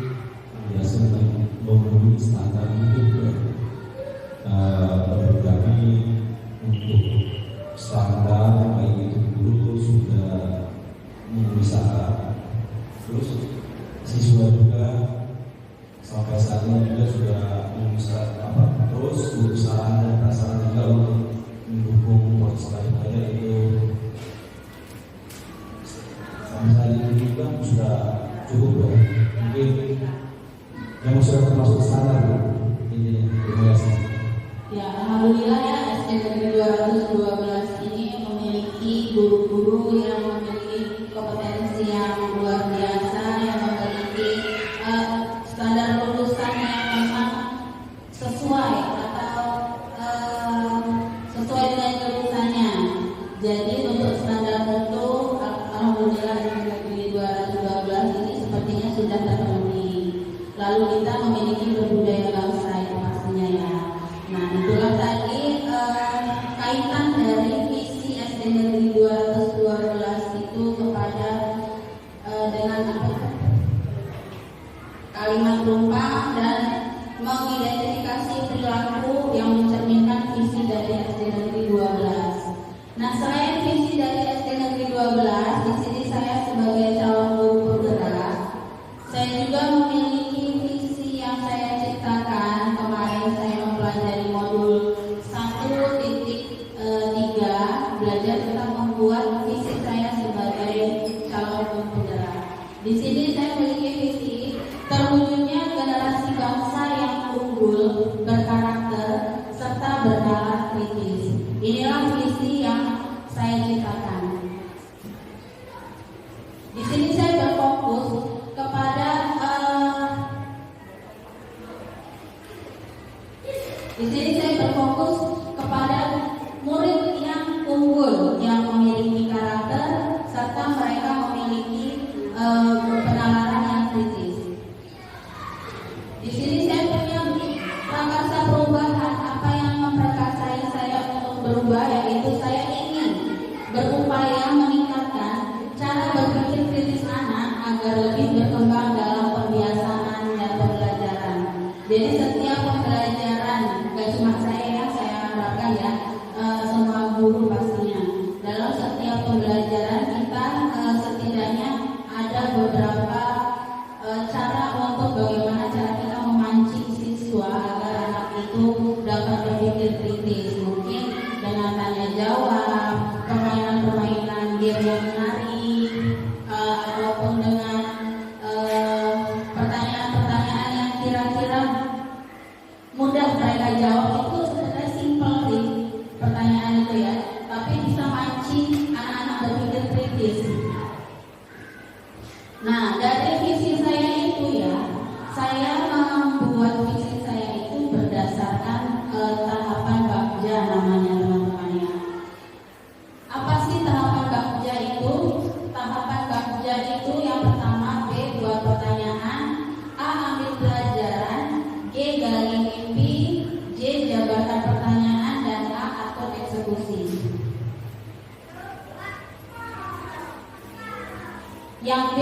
biasanya memenuhi standar itu berbagai untuk standar baik itu guru, kan sudah cukup ya. Mungkin memang sudah termasuk standar ya. Ini terima kasih. Ya, alhamdulillah ya SD Negeri 212 ini memiliki guru-guru yang memiliki kompetensi yang luar biasa, yang memiliki standar lulusan yang memang sesuai atau sesuai dengan jurusannya. Jadi untuk standar mutu alhamdulillah SD Negeri 212 ini sepertinya sudah terpenuhi. Lalu kita memiliki berbudaya bangsa itu pastinya ya. Nah, itulah tadi kaitan dari visi SD Negeri 212 itu kepada dengan kalimat rumpah dan mengidentifikasi perilaku yang mencerminkan visi dari SD Negeri 12. Nah, selain visi dari SD Negeri 12, di sini saya sebagai calon guru penggerak, saya juga memiliki visi yang saya ciptakan. Kemarin saya mempelajari modul 1.3 belajar tentang membuat visi saya sebagai calon guru penggerak. Di sini saya memiliki visi terwujudnya generasi bangsa yang unggul, berkarakter, serta bernalar kritis. Inilah visi yang saya ciptakan. Di sini saya berfokus kepada murid yang unggul, yang memiliki karakter, serta mereka memiliki penalaran yang kritis. Di sini saya punya prakarsa perubahan. Apa yang memperkasai saya untuk berubah, yaitu saya ingin berupaya meningkatkan cara berpikir kritis anak agar lebih berkembang dalam pembiasaan dan pembelajaran. Jadi setiap pembelajaran, gak cuma saya yang saya harapkan ya, semua guru pastinya. Dalam setiap pembelajaran kita setidaknya ada beberapa cara untuk bagaimana cara kita memancing siswa agar anak itu dapat berpikir kritis. Mungkin dengan tanya jawab, permainan-permainan game yang menarik, ataupun dengan pertanyaan-pertanyaan yang kira-kira mudah mereka jawab. Itu sebenarnya simpel sih pertanyaan itu ya, tapi bisa mancing anak-anak berpikir kritis. Nah, dari visi saya itu ya, saya membuat visi saya itu berdasarkan tahapan Bagja namanya teman-teman ya. Apa sih tahapan Bagja itu? Tahapan Bagja itu yang pertama B, buat pertanyaan, A, ambil pelajaran, G, gali mimpi, J, jabarkan pertanyaan, dan A, atur eksekusi. Yang B,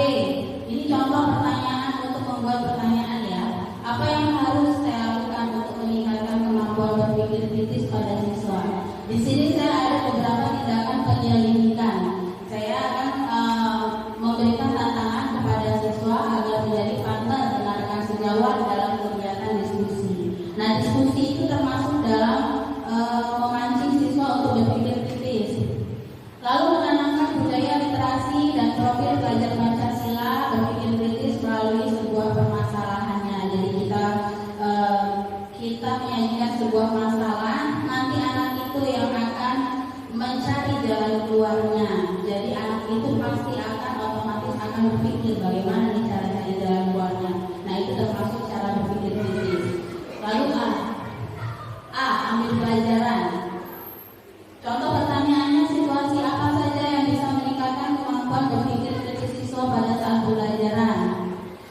ini contoh pertanyaan untuk membuat pertanyaan ya. Apa yang harus saya lakukan untuk meningkatkan kemampuan berpikir kritis pada siswa? Di sini saya ada beberapa tindakan penyelidikan. Saya akan memberikan tantangan kepada siswa agar menjadi partner dengarkan sejawat dalam kegiatan diskusi. Nah, diskusi itu termasuk dalam memancing siswa untuk berpikir kritis. Lalu menanamkan budaya literasi dan profil pelajar Pancasila berpikir kritis melalui sebuah permasalahannya. Jadi kita menyajikan sebuah masalah, nanti anak itu yang akan mencari jalan keluarnya. Jadi anak itu pasti akan otomatis akan berpikir bagaimana nih cara cari jalan keluarnya. Nah, itu termasuk cara berpikir kritis. Lalu A, ambil pelajaran. Contoh pertanyaannya, situasi apa saja yang bisa meningkatkan kemampuan berpikir kritis siswa pada saat pembelajaran?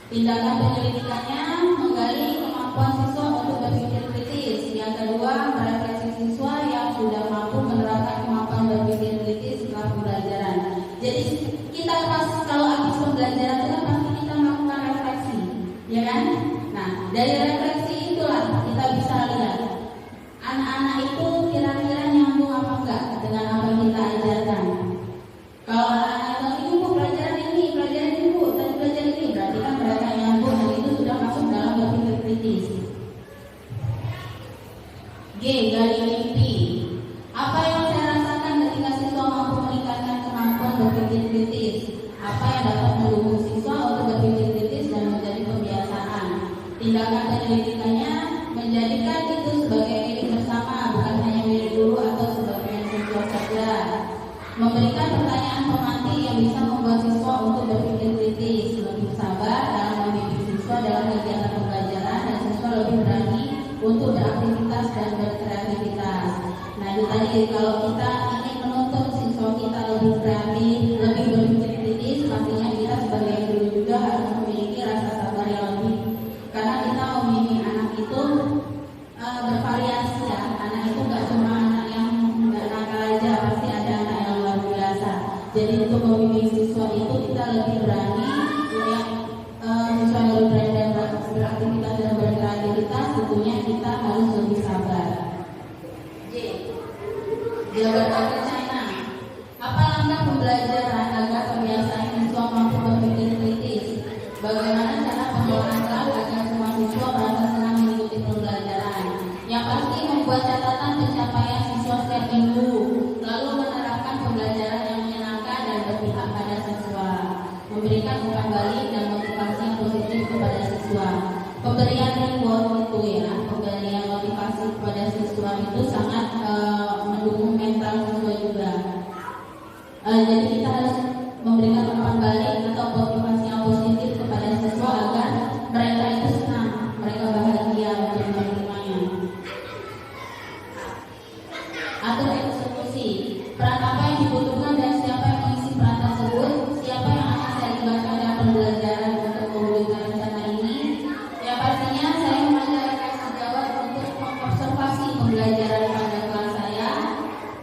Tindakan penyelidikannya menggali kemampuan siswa untuk berpikir kritis. Yang kedua, merefleksi siswa yang sudah mampu menerapkan kemampuan berpikir kritis setelah pembelajaran. Jadi kita kalau habis pembelajaran itu pasti kita melakukan refleksi, ya kan? Nah, dari refleksi itulah kita bisa lihat anak-anak itu kira-kira nyambung apa enggak dengan apa yang kita ajarkan. Kalau anak-anak itu Bu, pelajaran ini Bu, tadi pelajaran ini, berarti kan mereka nyambung dan itu sudah masuk dalam berpikir kritis. G, gali mimpi. Apa yang saya rasakan ketika siswa mampu meningkatkan kemampuan berpikir kritis? Apa yang dapat mendukung Tindakan penyelidikannya menjadikan itu sebagai milik bersama, bukan hanya milik guru atau sebagian siswa saja. Memberikan pertanyaan pemantik yang bisa membuat siswa untuk berpikir kritis, lebih sabar dalam membimbing siswa dalam kegiatan pembelajaran, dan siswa lebih berani untuk beraktivitas dan berkreativitas. Nah, itu tadi kalau kita ingin menuntut siswa kita lebih kreatif, lebih berpikir kritis, pastinya kita sebagai guru juga harus memiliki rasa sabar yang lebih. Karena kita membimbing anak itu bervariasi ya. Anak itu nggak cuma anak yang nggak nakal aja, pasti ada anak yang luar biasa. Jadi untuk membimbing siswa itu kita lebih berani, siswa yang lebih berani dan beraktivitas dan berkreativitas, tentunya kita harus lebih sabar. Jawaban China. Apa langkah pembelajaran agar kebiasaan siswa mampu berpikir kritis? Bagaimana cara pembelajaran agar semua siswa merasa senang mengikuti pembelajaran? Yang pasti membuat catatan pencapaian siswa setiap minggu, lalu menerapkan pembelajaran yang menyenangkan dan berpihak pada siswa, memberikan umpan balik dan motivasi yang positif kepada siswa. Pemberian reward itu ya, pemberian motivasi kepada siswa itu sangat mendukung mental siswa juga. Jadi kita harus memberikan umpan balik atau motivasi yang positif kepada siswa agar mereka itu senang, mereka bahagia untuk menerimanya. Atur eksekusi. Peran apa yang dibutuhkan dan siapa yang mengisi peran tersebut? Siapa yang akan saya libatkan dalam pembelajaran untuk mewujudkan rencana ini? Yang pastinya saya mengajarkan sejawat untuk mengobservasi pembelajaran pada kelas saya.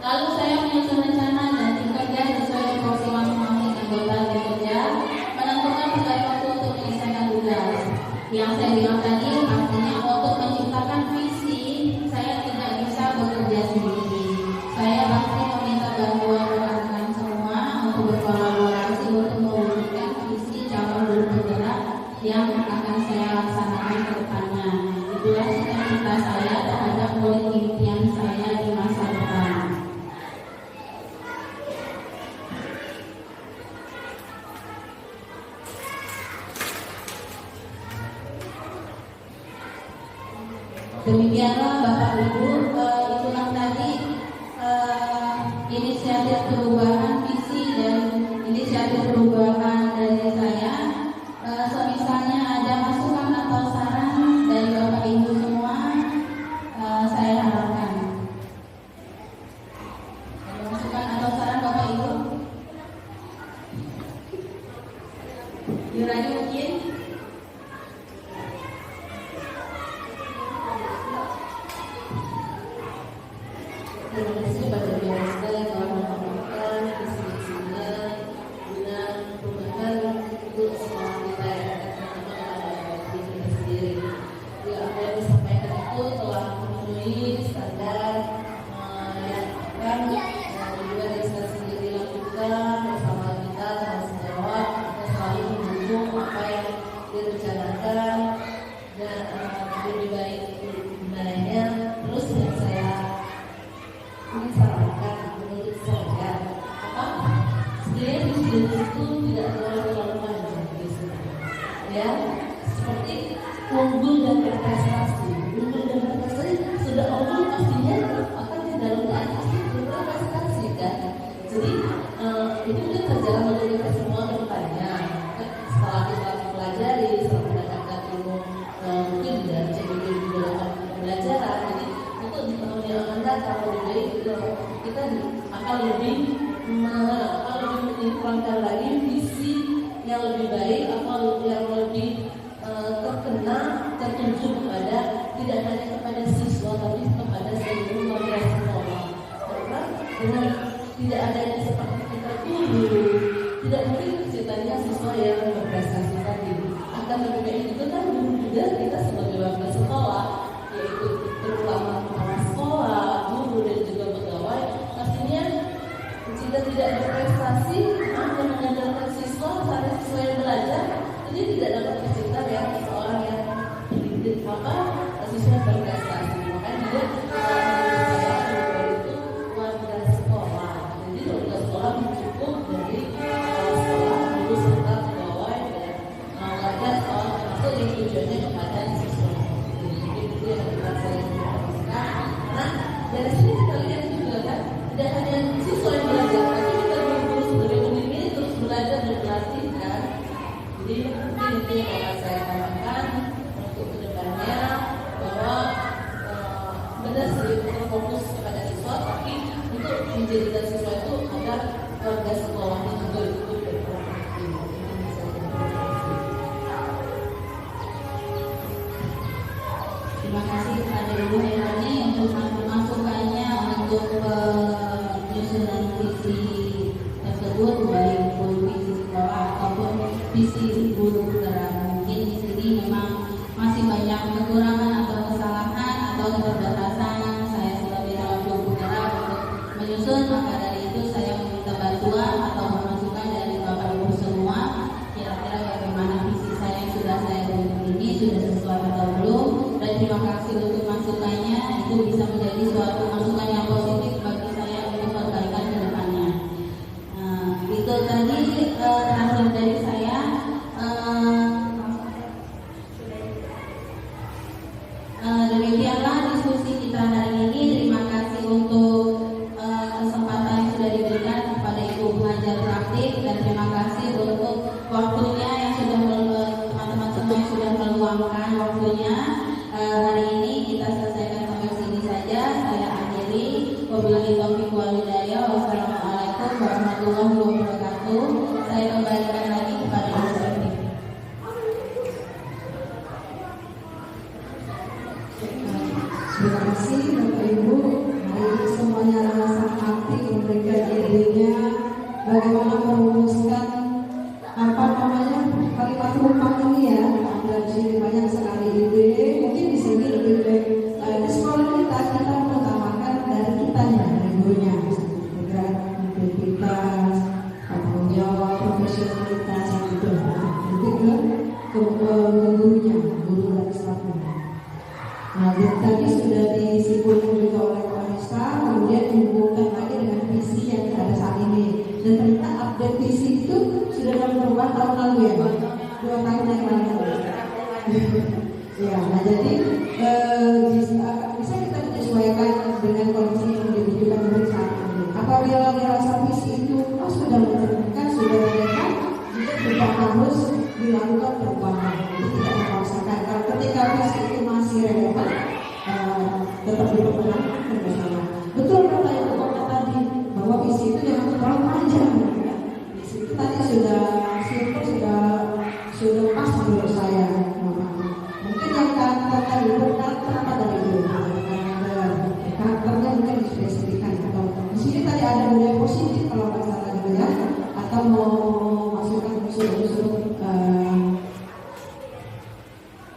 Lalu saya menyusun rencana dan tim kerja sesuai porsi masing-masing anggota tim kerja, menentukan pembagian waktu untuk menyelesaikan tugas. Yang saya bilang tadi, pastinya untuk menciptakan visi, saya tidak bisa bekerja sendiri. Saya pasti meminta bantuan rekan-rekan semua untuk berkolaborasi untuk mewujudkan visi calon guru penggerak yang akan saya laksanakan ke depannya. Itulah cita-cita saya terhadap murid impian saya di masa depan. Demikianlah Bapak Ibu, itulah tadi inisiatif perubahan visi dan inisiatif perubahan dari saya. Semisalnya ada masukan atau saran dari Bapak Ibu semua, saya harapkan. Ada masukan atau saran Bapak Ibu? Yurani mungkin? Terima kasih pada biasa telah melakukan diskusinya guna perubahan untuk semua kita yang akan mengenal diri kita sendiri. Ya, apa yang disampaikan itu telah memenuhi standar yang akan juga kita sendiri lakukan bersama kita dan sejawat untuk selalu mendukung apa yang direncanakan dan lebih baik gunanya. Terus yang saya ini sarankan menurut saya sebenarnya itu tidak terlalu panjang ya, seperti unggul dan berprestasi. Unggul dan berprestasi sudah unggul pastinya akan di dalam pasti berprestasi kan. Jadi itu kan terjalan untuk kita semua kedepannya. Setelah kita pelajari, setelah mendapatkan ilmu mungkin dari CBB juga dalam pembelajaran. Jadi untuk di tahun yang akan datang kita akan lebih menyimpankan lagi visi yang lebih baik, yang lebih tertuju kepada tidak hanya kepada siswa tapi kepada seluruh warga sekolah. Karena dengan tidak adanya seperti kita dulu, tidak mungkin ceritanya siswa yang berprestasi tadi. Akan lebih baik itu kan juga kita sebagai warga sekolah, yaitu terutama kepala sekolah, guru dan juga pegawai, pastinya jika tidak berprestasi hanya mengandalkan siswa pada siswa yang belajar, jadi tidak dapat mencipta yang seorang yang pendidik siswa berprestasi. Makanya juga itu warga sekolah. Jadi warga sekolah cukup dari sekolah, guru serta pegawai dan warga sekolah termasuk yang tujuannya kepada siswa. baik visi sekolah ataupun visi guru penggerak. Mungkin di sini memang masih banyak kekurangan atau kesalahan atau keterbatasan saya sebagai calon guru penggerak untuk menyusun. Maka dari itu saya meminta bantuan atau masukan dari Bapak Ibu semua. Kira-kira bagaimana visi saya yang sudah saya buat ini sudah sesuai atau belum? Dan terima kasih untuk masukannya. Itu bisa menjadi suatu masukan yang positif bagi saya untuk perbaikan ke depannya. Itu tadi terakhir dari saya. Demikianlah diskusi kita hari ini. Terima kasih untuk kesempatan yang sudah diberikan kepada Ibu pengajar praktik, dan terima kasih untuk waktunya yang sudah teman-teman semua yang sudah meluangkan waktunya. Hari ini kita selesaikan sampai sini saja. Saya akhiri. Wabillahi taufiq wal hidayah. Wassalamualaikum warahmatullahi wabarakatuh. Saya kembalikan lagi kepada Ibu Serti. Terima kasih Bapak Ibu. Hari ini semuanya sangat aktif memberikan idenya bagaimana merumuskan kalimat rumah ini ya. Ada di sini banyak sekali ide. Mungkin di sini lebih baik di sekolah kita mengutamakan dari kitanya, dari gurunya, bergerak integritas, tanggung jawab, profesionalitas yang itu. Nanti ke gurunya, guru dan stafnya. Nah, tadi sudah disimpulkan juga oleh Pak Anissa, kemudian dihubungkan lagi dengan visi yang ada saat ini. Dan ternyata update visi itu sudah berubah tahun lalu ya, 2 tahun yang lalu. Ya, nah jadi bisa kita menyesuaikan dengan kondisi yang dibutuhkan dari saat ini. Apabila dirasa visi itu sudah mencerminkan, sudah relevan, juga harus dilakukan perubahan. Jadi tidak memaksakan. Kalau ketika visi itu masih relevan, tetap dipertahankan bersama. Betul kata Ibu Kota tadi bahwa visi itu jangan terlalu panjang. Ya. Visi itu tadi sudah simpel, sudah pas menurut saya. Mungkin yang karakter itu kenapa dari itu? Karakternya mungkin dispesifikkan atau di sini tadi ada budaya positif kalau nggak salah gitu ya, atau mau masukkan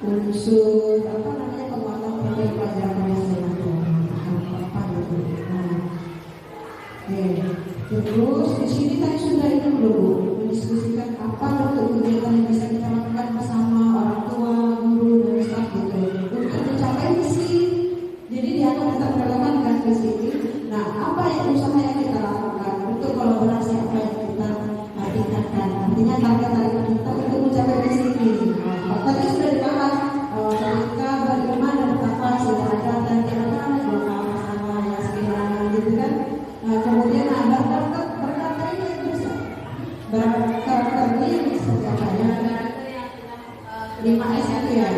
unsur apa namanya penguatan program pelajaran apa gitu. Terus di sini tadi sudah itu belum mendiskusikan apa bentuk kegiatan yang bisa kita lakukan bersama orang tua, guru dan staf gitu untuk mencapai visi. Jadi dianggap tetap relevan dengan visi ini. Nah, apa yang usaha yang kita lakukan untuk kolaborasi apa yang kita tingkatkan? Artinya target-target kita untuk mencapai visi ini. Tadi sudah dibahas ketika beriman dan takwa sudah ada dan kira-kira doa bersama yang sekiranya gitu kan. Kemudian ada berkarakter ini bisa berkarakter ini seperti apa ya? 5S itu ya.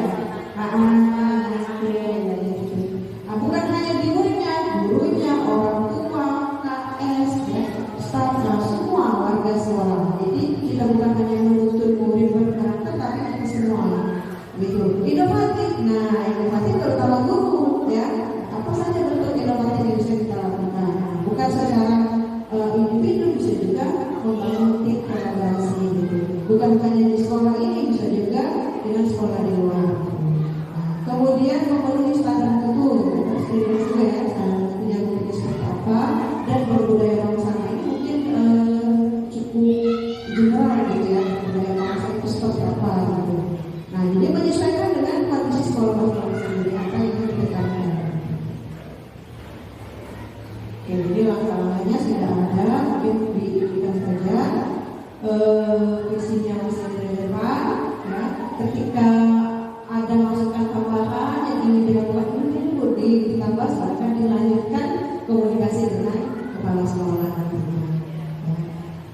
Bukan hanya di muridnya, gurunya, orang tua, KS, ya, stafnya, semua warga sekolah. Jadi kita bukan hanya menuntut murid berkarakter, tapi kita semua. Gitu. Inovatif. Nah, inovatif terutama guru, ya. Apa saja bentuk inovatif yang bisa kita lakukan? Bukan secara individu, bisa juga membangun tim kolaborasi. Gitu. Bukan hanya di sekolah ini, bisa juga dengan sekolah di luar. Kemudian memenuhi standar mutu, terus juga ya standar mutu yang mungkin seperti apa, dan berbudaya bangsa ini mungkin cukup general gitu ya, budaya bangsa itu seperti apa gitu. Nah, jadi menyesuaikan dengan kondisi sekolah masing-masing sendiri apa yang ditekankan. Oke, jadi langkah-langkahnya sudah ada, mungkin diikutkan saja. Visinya masih relevan, ya. Ketika ada masukan tambahan yang ingin dilakukan mungkin ditambah, akan dilanjutkan komunikasi dengan kepala sekolah.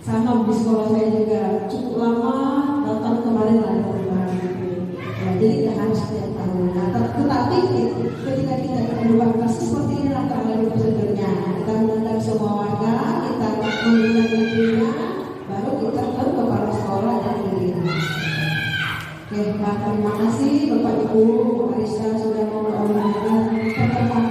Sama di sekolah saya juga cukup lama, tahun kemarin ada perubahan. Jadi tidak harus setiap tahun. Nah, tetapi ketika kita berubah visi seperti ini langkah lalu prosedurnya. Kita mengundang semua warga, kita mengundang ibunya, baru kita ke kepala sekolah dan dirinya. Oke, terima kasih Bapak Ibu Arisa sudah mau mengundang pertemuan